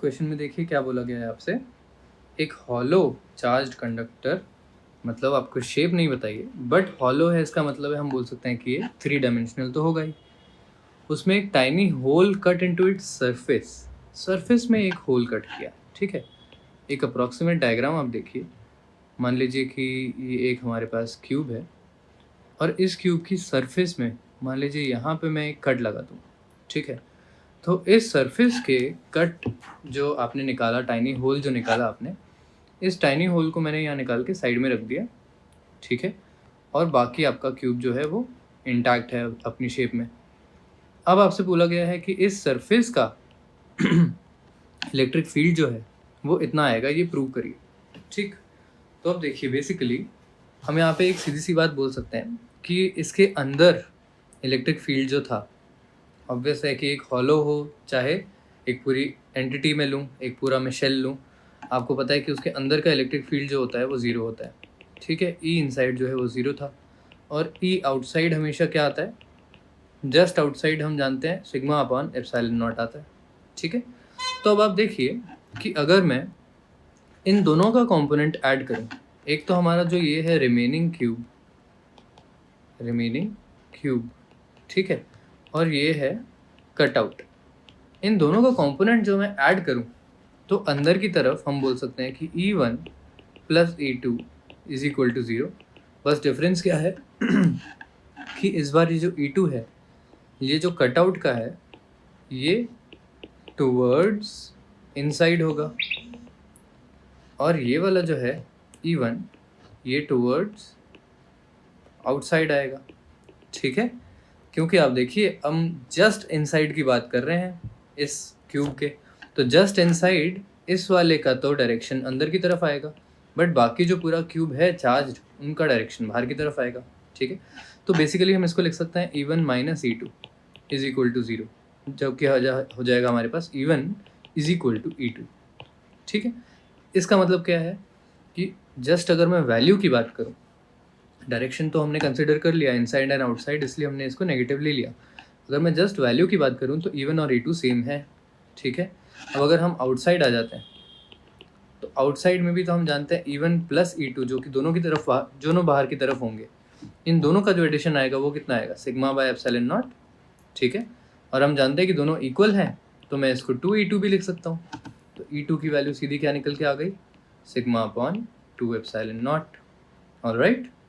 Question में देखिए क्या बोला गया है आपसे, एक हॉलो चार्ज्ड कंडक्टर, मतलब आपको शेप नहीं बताइए बट हॉलो है, इसका मतलब है हम बोल सकते हैं कि ये 3 डायमेंशनल तो होगा ही। उसमें एक tiny hole cut into its surface, surface में एक होल कट किया, ठीक है। एक अप्रॉक्सीमेट डायग्राम आप देखिए, मान लीजिए कि ये एक हमारे पास क्यूब है और इस क्यूब की सरफेस में मान लीजिए यहाँ पे मैं एक कट लगा दूँ, ठीक है। तो इस सरफेस के कट जो आपने निकाला, टाइनी होल जो निकाला आपने, इस टाइनी होल को मैंने यहाँ निकाल के साइड में रख दिया, ठीक है। और बाकी आपका क्यूब जो है वो इंटैक्ट है अपनी शेप में। अब आपसे बोला गया है कि इस सरफेस का इलेक्ट्रिक फील्ड जो है वो इतना आएगा, ये प्रूव करिए, ठीक। तो अब देखिए बेसिकली हम यहाँ पे एक सीधी सी बात बोल सकते हैं कि इसके अंदर इलेक्ट्रिक फील्ड जो था, ऑब्वियस है कि एक हॉलो हो चाहे एक पूरी एंटिटी में लूँ, एक पूरा मैं शेल लूँ, आपको पता है कि उसके अंदर का इलेक्ट्रिक फील्ड जो होता है वो ज़ीरो होता है, ठीक है। ई इनसाइड जो है वो ज़ीरो था और ई आउटसाइड हमेशा क्या आता है, जस्ट आउटसाइड हम जानते हैं सिग्मा अपॉन एप्सिलॉन नॉट आता है, ठीक है। तो अब आप देखिए कि अगर मैं इन दोनों का कंपोनेंट ऐड करूं, एक तो हमारा जो ये है रिमेनिंग क्यूब, ठीक है, और ये है कटआउट, इन दोनों का कंपोनेंट जो मैं ऐड करूं तो अंदर की तरफ हम बोल सकते हैं कि E1 plus E2 is equal to 0। बस डिफरेंस क्या है कि इस बार ये जो E2 है, ये जो कटआउट का है, ये टूवर्ड्स इनसाइड होगा और ये वाला जो है E1, ये टूवर्ड्स आउटसाइड आएगा, ठीक है। क्योंकि आप देखिए हम जस्ट इनसाइड की बात कर रहे हैं इस क्यूब के, तो जस्ट इनसाइड इस वाले का तो डायरेक्शन अंदर की तरफ आएगा, बट बाकी जो पूरा क्यूब है चार्ज, उनका डायरेक्शन बाहर की तरफ आएगा, ठीक है। तो बेसिकली हम इसको लिख सकते हैं E1 minus E2 is equal to 0, जबकि हो जाएगा हमारे पास E1 is equal to E2, ठीक है। इसका मतलब क्या है कि जस्ट अगर मैं वैल्यू की बात करूँ, डायरेक्शन तो हमने कंसिडर कर लिया इनसाइड एंड आउटसाइड, इसलिए हमने इसको नेगेटिवली लिया। अगर मैं जस्ट वैल्यू की बात करूँ तो E1 और E2 सेम है, ठीक है। अब अगर हम आउटसाइड आ जाते हैं तो आउटसाइड में भी तो हम जानते हैं E1 प्लस E2 जो कि दोनों की तरफ दोनों बाहर की तरफ होंगे, इन दोनों का जो एडिशन आएगा वो कितना आएगा, सिग्मा बाय एप्सिलॉन नॉट, ठीक है। और हम जानते हैं कि दोनों इक्वल हैं तो मैं इसको 2E2 भी लिख सकता हूँ। तो E2 की वैल्यू सीधी क्या निकल के आ गई, sigma upon 2 epsilon not. Alright.